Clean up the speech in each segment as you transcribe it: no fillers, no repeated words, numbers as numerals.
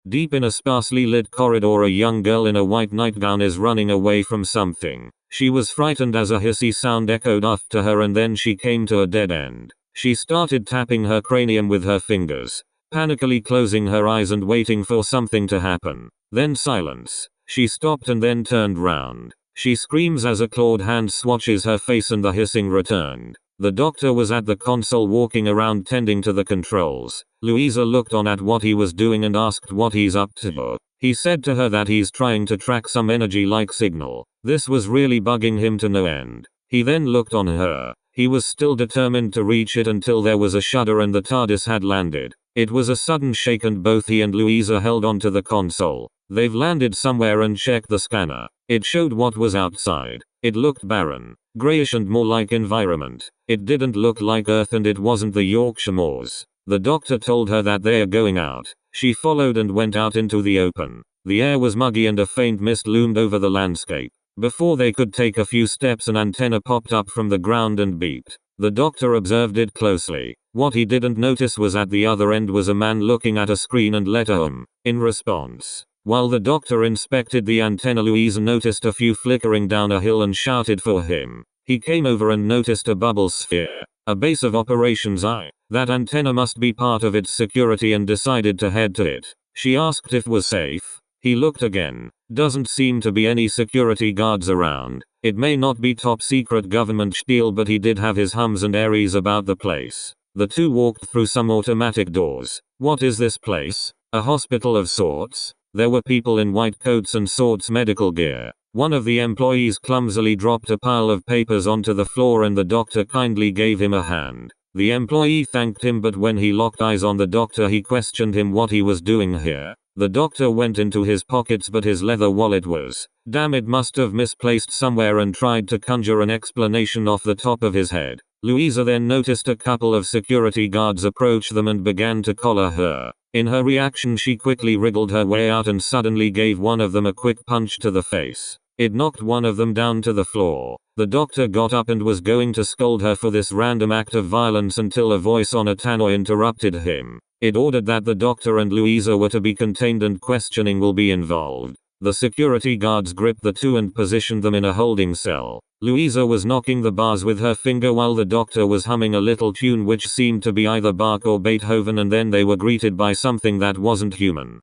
Deep in a sparsely lit corridor, a young girl in a white nightgown is running away from something. She was frightened as a hissy sound echoed after her, and then she came to a dead end. She started tapping her cranium with her fingers, panically closing her eyes and waiting for something to happen. Then silence. She stopped and then turned round. She screams as a clawed hand swatches her face and the hissing returned. The doctor was at the console walking around tending to the controls. Louisa looked on at what he was doing and asked what he's up to. He said to her that he's trying to track some energy-like signal. This was really bugging him to no end. He then looked on her. He was still determined to reach it until there was a shudder and the TARDIS had landed. It was a sudden shake and both he and Louisa held onto the console. They've landed somewhere and checked the scanner. It showed what was outside. It looked barren, grayish and more like environment. It didn't look like Earth and it wasn't the Yorkshire Moors. The doctor told her that they're going out. She followed and went out into the open. The air was muggy and a faint mist loomed over the landscape. Before they could take a few steps, an antenna popped up from the ground and beeped. The doctor observed it closely. What he didn't notice was at the other end was a man looking at a screen and letter in response. While the doctor inspected the antenna, Louisa noticed a few flickering down a hill and shouted for him. He came over and noticed a bubble sphere. A base of operations. That antenna must be part of its security and decided to head to it. She asked if it was safe. He looked again. Doesn't seem to be any security guards around. It may not be top secret government spiel, but he did have his hums and aries about the place. The two walked through some automatic doors. What is this place? A hospital of sorts? There were people in white coats and sorts medical gear. One of the employees clumsily dropped a pile of papers onto the floor and the doctor kindly gave him a hand. The employee thanked him, but when he locked eyes on the doctor he questioned him what he was doing here. The doctor went into his pockets, but his leather wallet was, damn, it must have misplaced somewhere, and tried to conjure an explanation off the top of his head. Louisa then noticed a couple of security guards approach them and began to collar her. In her reaction she quickly wriggled her way out and suddenly gave one of them a quick punch to the face. It knocked one of them down to the floor. The doctor got up and was going to scold her for this random act of violence until a voice on a tannoy interrupted him. It ordered that the doctor and Louisa were to be contained and questioning will be involved. The security guards gripped the two and positioned them in a holding cell. Louisa was knocking the bars with her finger while the doctor was humming a little tune which seemed to be either Bach or Beethoven, and then they were greeted by something that wasn't human.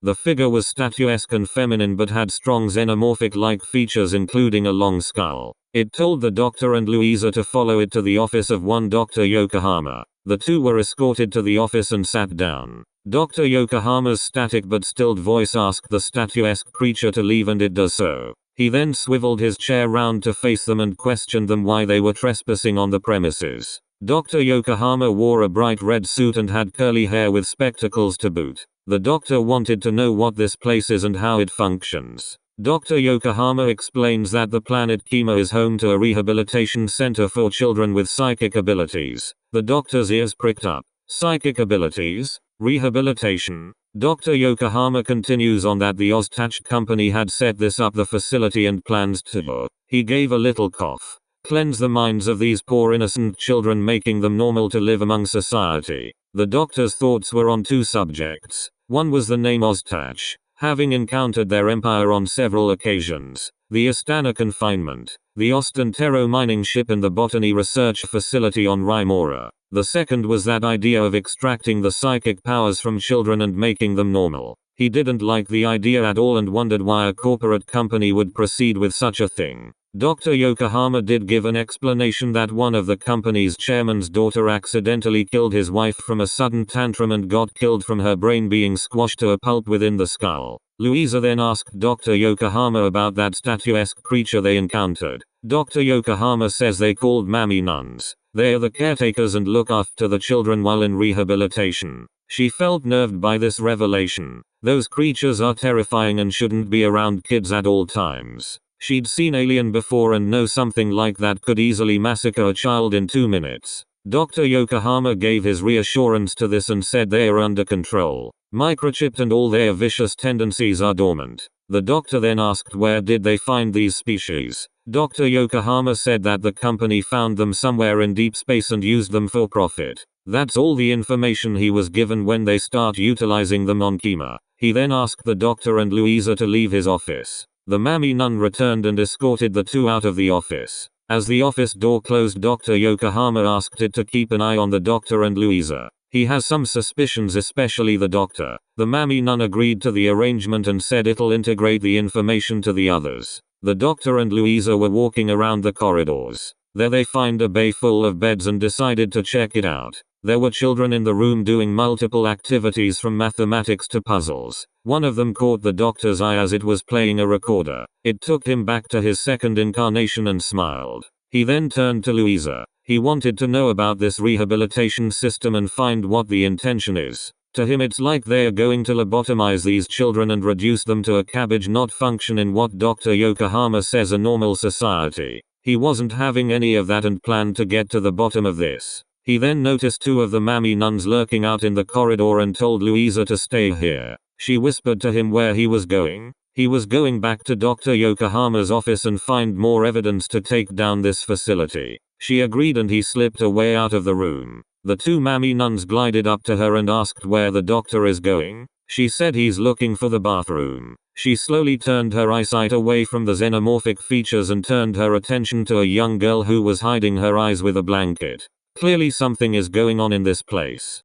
The figure was statuesque and feminine but had strong xenomorphic-like features, including a long skull. It told the doctor and Louisa to follow it to the office of one Dr. Yokohama. The two were escorted to the office and sat down. Dr. Yokohama's static but stilled voice asked the statuesque creature to leave, and it does so. He then swiveled his chair round to face them and questioned them why they were trespassing on the premises. Dr. Yokohama wore a bright red suit and had curly hair with spectacles to boot. The doctor wanted to know what this place is and how it functions. Dr. Yokohama explains that the planet Kima is home to a rehabilitation center for children with psychic abilities. The doctor's ears pricked up. Psychic abilities? Rehabilitation? Dr. Yokohama continues on that the Oztach company had set this up, the facility, and plans to, he gave a little cough, cleanse the minds of these poor innocent children, making them normal to live among society. The doctor's thoughts were on two subjects. One was the name Oztach, having encountered their empire on several occasions, the Astana confinement, the Ostentero mining ship, and the botany research facility on Rymora. The second was that idea of extracting the psychic powers from children and making them normal. He didn't like the idea at all and wondered why a corporate company would proceed with such a thing. Dr. Yokohama did give an explanation that one of the company's chairman's daughter accidentally killed his wife from a sudden tantrum and got killed from her brain being squashed to a pulp within the skull. Louisa then asked Dr. Yokohama about that statuesque creature they encountered. Dr. Yokohama says they called Mammy nuns. They are the caretakers and look after the children while in rehabilitation. She felt nerved by this revelation. Those creatures are terrifying and shouldn't be around kids at all times. She'd seen Alien before and know something like that could easily massacre a child in 2 minutes. Dr. Yokohama gave his reassurance to this and said they are under control. Microchipped and all their vicious tendencies are dormant. The doctor then asked where did they find these species. Dr. Yokohama said that the company found them somewhere in deep space and used them for profit. That's all the information he was given when they start utilizing them on Kima. He then asked the doctor and Louisa to leave his office. The mammy nun returned and escorted the two out of the office. As the office door closed, Dr. Yokohama asked it to keep an eye on the doctor and Louisa. He has some suspicions, especially the doctor. The mammy nun agreed to the arrangement and said it'll integrate the information to the others. The doctor and Louisa were walking around the corridors. There they find a bay full of beds and decided to check it out. There were children in the room doing multiple activities from mathematics to puzzles. One of them caught the doctor's eye as it was playing a recorder. It took him back to his second incarnation and smiled. He then turned to Louisa. He wanted to know about this rehabilitation system and find what the intention is. To him it's like they're going to lobotomize these children and reduce them to a cabbage, not function in what Dr. Yokohama says a normal society. He wasn't having any of that and planned to get to the bottom of this. He then noticed two of the mammy nuns lurking out in the corridor and told Louisa to stay here. She whispered to him where he was going. He was going back to Dr. Yokohama's office and find more evidence to take down this facility. She agreed and he slipped away out of the room. The two mammy nuns glided up to her and asked where the doctor is going. She said he's looking for the bathroom. She slowly turned her eyesight away from the xenomorphic features and turned her attention to a young girl who was hiding her eyes with a blanket. Clearly something is going on in this place.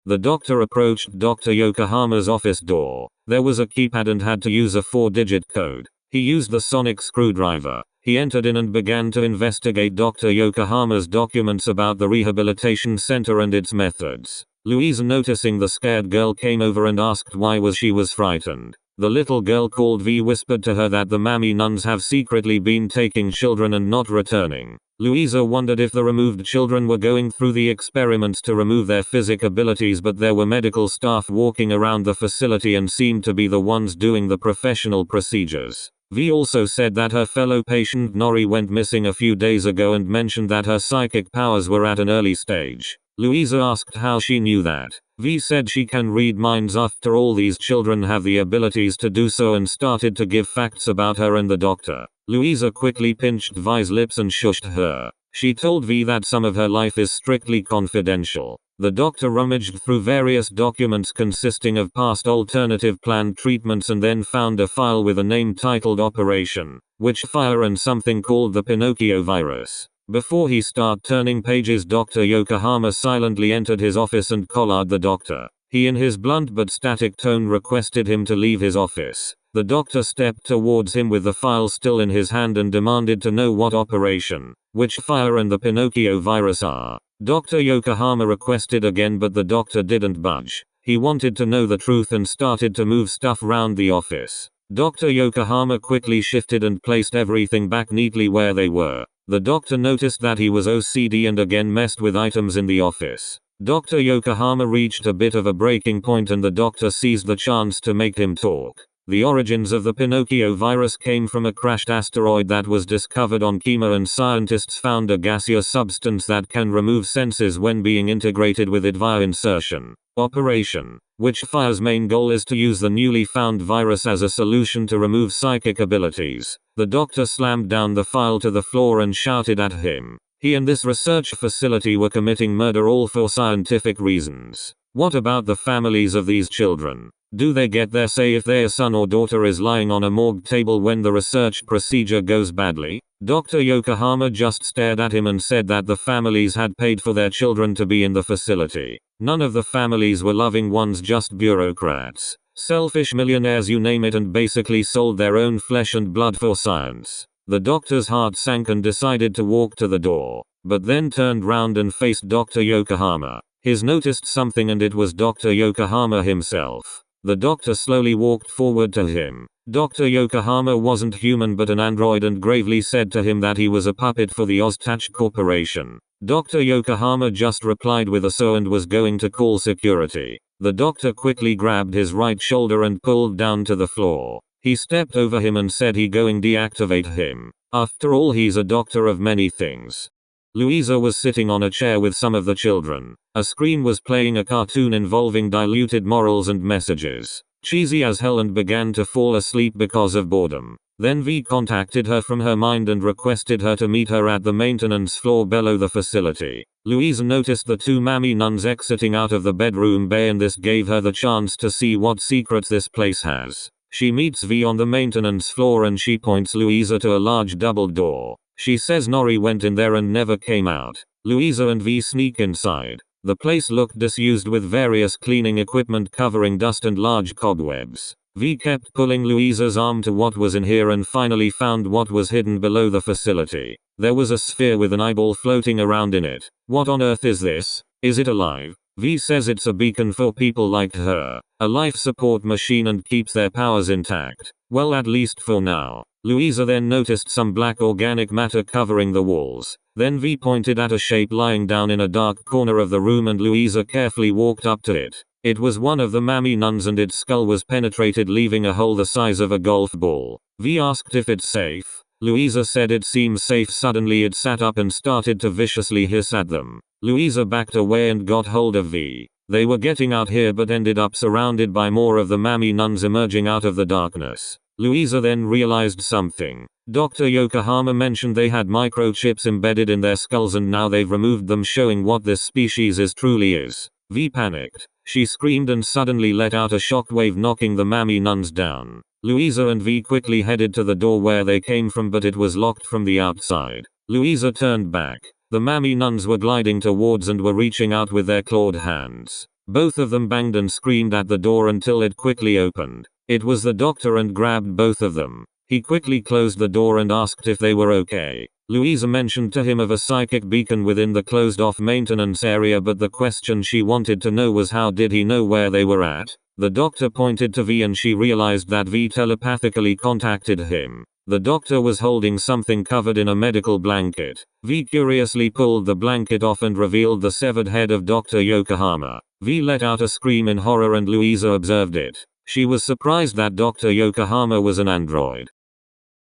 The doctor approached Dr. Yokohama's office door. There was a keypad and had to use a 4-digit code. He used the sonic screwdriver. He entered in and began to investigate Dr. Yokohama's documents about the rehabilitation center and its methods. Louisa, noticing the scared girl, came over and asked why she was frightened. The little girl called V whispered to her that the mammy nuns have secretly been taking children and not returning. Louisa wondered if the removed children were going through the experiments to remove their physic abilities, but there were medical staff walking around the facility and seemed to be the ones doing the professional procedures. V also said that her fellow patient Nori went missing a few days ago and mentioned that her psychic powers were at an early stage. Louisa asked how she knew that. V said she can read minds. After all, these children have the abilities to do so, and started to give facts about her and the doctor. Louisa quickly pinched Vi's lips and shushed her. She told V that some of her life is strictly confidential. The doctor rummaged through various documents consisting of past alternative planned treatments and then found a file with a name titled Operation Witchfire and something called the Pinocchio virus. Before he started turning pages, Dr. Yokohama silently entered his office and collared the doctor. He, in his blunt but static tone, requested him to leave his office. The doctor stepped towards him with the file still in his hand and demanded to know what Operation Witchfire and the Pinocchio virus are. Dr. Yokohama requested again, but the doctor didn't budge. He wanted to know the truth and started to move stuff around the office. Dr. Yokohama quickly shifted and placed everything back neatly where they were. The doctor noticed that he was OCD and again messed with items in the office. Dr. Yokohama reached a bit of a breaking point and the doctor seized the chance to make him talk. The origins of the Pinocchio virus came from a crashed asteroid that was discovered on Kima, and scientists found a gaseous substance that can remove senses when being integrated with it via insertion. Operation Witchfire's main goal is to use the newly found virus as a solution to remove psychic abilities. The doctor slammed down the file to the floor and shouted at him. He and this research facility were committing murder, all for scientific reasons. What about the families of these children? Do they get their say if their son or daughter is lying on a morgue table when the research procedure goes badly? Dr. Yokohama just stared at him and said that the families had paid for their children to be in the facility. None of the families were loving ones, just bureaucrats. Selfish millionaires, you name it, and basically sold their own flesh and blood for science. The doctor's heart sank and decided to walk to the door, but then turned round and faced Dr. Yokohama. He noticed something, and it was Dr. Yokohama himself. The doctor slowly walked forward to him. Dr. Yokohama wasn't human but an android, and gravely said to him that he was a puppet for the Oztach Corporation. Dr. Yokohama just replied with a so and was going to call security. The doctor quickly grabbed his right shoulder and pulled down to the floor. He stepped over him and said he going deactivate him. After all, he's a doctor of many things. Louisa was sitting on a chair with some of the children. A screen was playing a cartoon involving diluted morals and messages. Cheesy as hell, and began to fall asleep because of boredom. Then V contacted her from her mind and requested her to meet her at the maintenance floor below the facility. Louisa noticed the two mammy nuns exiting out of the bedroom bay, and this gave her the chance to see what secrets this place has. She meets V on the maintenance floor and she points Louisa to a large double door. She says Nori went in there and never came out. Louisa and V sneak inside. The place looked disused with various cleaning equipment covering dust and large cobwebs. V kept pulling Louisa's arm to what was in here and finally found what was hidden below the facility. There was a sphere with an eyeball floating around in it. What on earth is this? Is it alive? V says it's a beacon for people like her. A life support machine and keeps their powers intact. Well, at least for now. Louisa then noticed some black organic matter covering the walls. Then V pointed at a shape lying down in a dark corner of the room and Louisa carefully walked up to it. It was one of the mammy nuns and its skull was penetrated, leaving a hole the size of a golf ball. V asked if it's safe. Louisa said it seems safe. Suddenly it sat up and started to viciously hiss at them. Louisa backed away and got hold of V. They were getting out here but ended up surrounded by more of the mammy nuns emerging out of the darkness. Louisa then realized something. Dr. Yokohama mentioned they had microchips embedded in their skulls and now they've removed them, showing what this species truly is. V panicked. She screamed and suddenly let out a shockwave, knocking the mammy nuns down. Louisa and V quickly headed to the door where they came from, but it was locked from the outside. Louisa turned back. The mammy nuns were gliding towards and were reaching out with their clawed hands. Both of them banged and screamed at the door until it quickly opened. It was the doctor and grabbed both of them. He quickly closed the door and asked if they were okay. Louisa mentioned to him of a psychic beacon within the closed-off maintenance area, but the question she wanted to know was how did he know where they were at? The doctor pointed to V and she realized that V telepathically contacted him. The doctor was holding something covered in a medical blanket. V curiously pulled the blanket off and revealed the severed head of Dr. Yokohama. V let out a scream in horror and Louisa observed it. She was surprised that Dr. Yokohama was an android.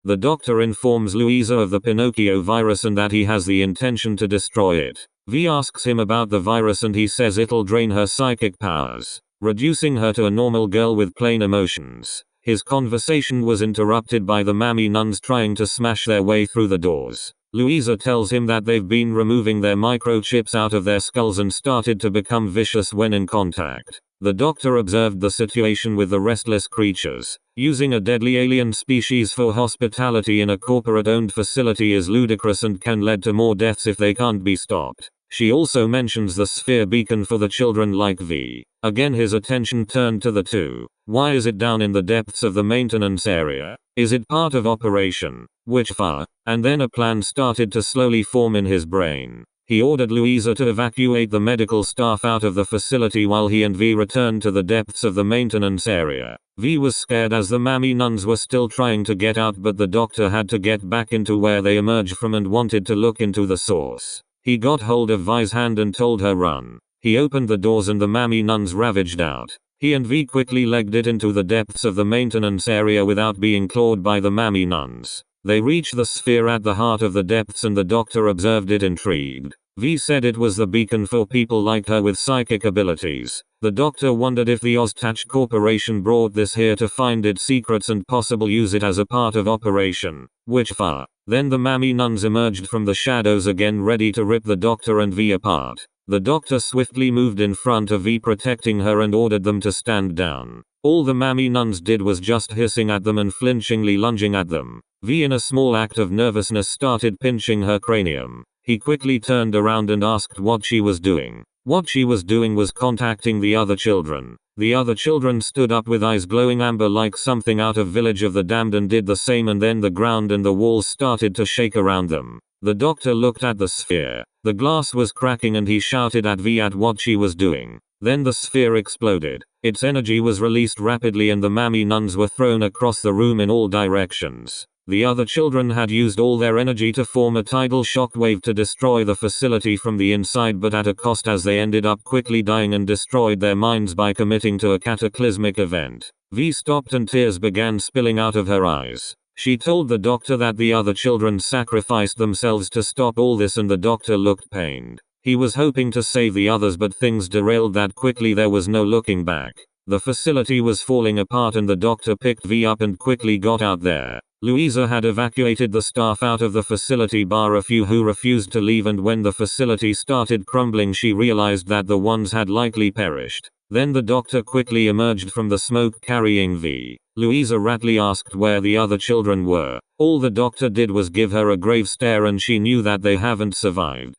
The doctor informs Louisa of the Pinocchio virus and that he has the intention to destroy it. V asks him about the virus and he says it'll drain her psychic powers, reducing her to a normal girl with plain emotions. His conversation was interrupted by the mammy nuns trying to smash their way through the doors. Louisa tells him that they've been removing their microchips out of their skulls and started to become vicious when in contact. The doctor observed the situation with the restless creatures. Using a deadly alien species for hospitality in a corporate-owned facility is ludicrous and can lead to more deaths if they can't be stopped. She also mentions the sphere beacon for the children like V. Again his attention turned to the two. Why is it down in the depths of the maintenance area? Is it part of Operation Witchfire? And then a plan started to slowly form in his brain. He ordered Louisa to evacuate the medical staff out of the facility while he and V returned to the depths of the maintenance area. V was scared as the mammy nuns were still trying to get out, but the doctor had to get back into where they emerged from and wanted to look into the source. He got hold of Vi's hand and told her run. He opened the doors and the mammy nuns ravaged out. He and V quickly legged it into the depths of the maintenance area without being clawed by the mammy nuns. They reached the sphere at the heart of the depths and the doctor observed it intrigued. V said it was the beacon for people like her with psychic abilities. The doctor wondered if the Oztach Corporation brought this here to find its secrets and possibly use it as a part of Operation Witchfire. Then the mammy nuns emerged from the shadows again, ready to rip the doctor and V apart. The doctor swiftly moved in front of V, protecting her, and ordered them to stand down. All the mammy nuns did was just hissing at them and flinchingly lunging at them. V, in a small act of nervousness, started pinching her cranium. He quickly turned around and asked what she was doing. What she was doing was contacting the other children. The other children stood up with eyes glowing amber like something out of Village of the Damned and did the same, and then the ground and the walls started to shake around them. The doctor looked at the sphere. The glass was cracking and he shouted at V at what she was doing. Then the sphere exploded. Its energy was released rapidly and the mammy nuns were thrown across the room in all directions. The other children had used all their energy to form a tidal shockwave to destroy the facility from the inside, but at a cost, as they ended up quickly dying and destroyed their minds by committing to a cataclysmic event. V stopped and tears began spilling out of her eyes. She told the doctor that the other children sacrificed themselves to stop all this, and the doctor looked pained. He was hoping to save the others, but things derailed that quickly. There was no looking back. The facility was falling apart and the doctor picked V up and quickly got out there. Louisa had evacuated the staff out of the facility bar a few who refused to leave, and when the facility started crumbling she realized that the ones had likely perished. Then the doctor quickly emerged from the smoke carrying V. Louisa Ratley asked where the other children were. All the doctor did was give her a grave stare, and she knew that they haven't survived.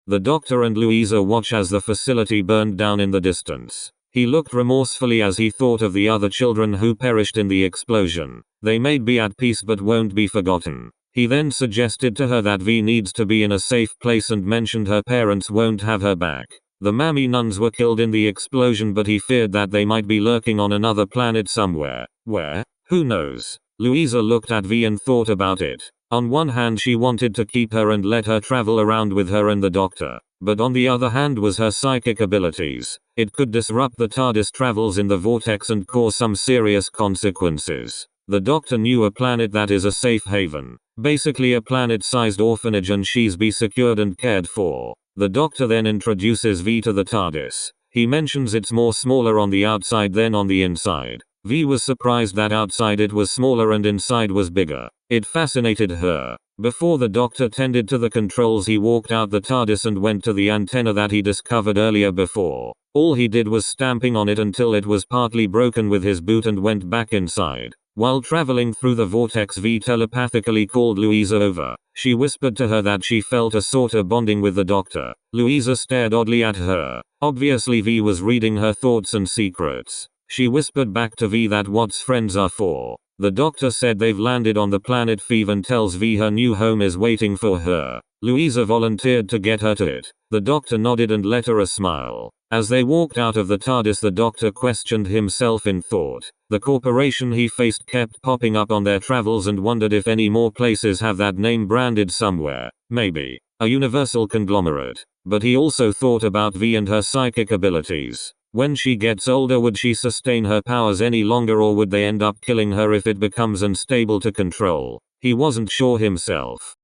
The doctor and Louisa watch as the facility burned down in the distance. He looked remorsefully as he thought of the other children who perished in the explosion. They may be at peace but won't be forgotten. He then suggested to her that V needs to be in a safe place and mentioned her parents won't have her back. The Mammy nuns were killed in the explosion, but he feared that they might be lurking on another planet somewhere. Where? Who knows? Louisa looked at V and thought about it. On one hand she wanted to keep her and let her travel around with her and the doctor. But on the other hand was her psychic abilities. It could disrupt the TARDIS travels in the vortex and cause some serious consequences. The doctor knew a planet that is a safe haven. Basically a planet-sized orphanage, and she's be secured and cared for. The doctor then introduces V to the TARDIS. He mentions it's more smaller on the outside than on the inside. V was surprised that outside it was smaller and inside was bigger. It fascinated her. Before the doctor tended to the controls he walked out the TARDIS and went to the antenna that he discovered earlier before. All he did was stamping on it until it was partly broken with his boot and went back inside. While traveling through the vortex, V telepathically called Louisa over. She whispered to her that she felt a sort of bonding with the doctor. Louisa stared oddly at her. Obviously V was reading her thoughts and secrets. She whispered back to V that what's friends are for. The doctor said they've landed on the planet Fev and tells V her new home is waiting for her. Louisa volunteered to get her to it. The doctor nodded and let her a smile. As they walked out of the TARDIS, the doctor questioned himself in thought. The corporation he faced kept popping up on their travels and wondered if any more places have that name branded somewhere. Maybe. A universal conglomerate. But he also thought about V and her psychic abilities. When she gets older, would she sustain her powers any longer, or would they end up killing her if it becomes unstable to control? He wasn't sure himself.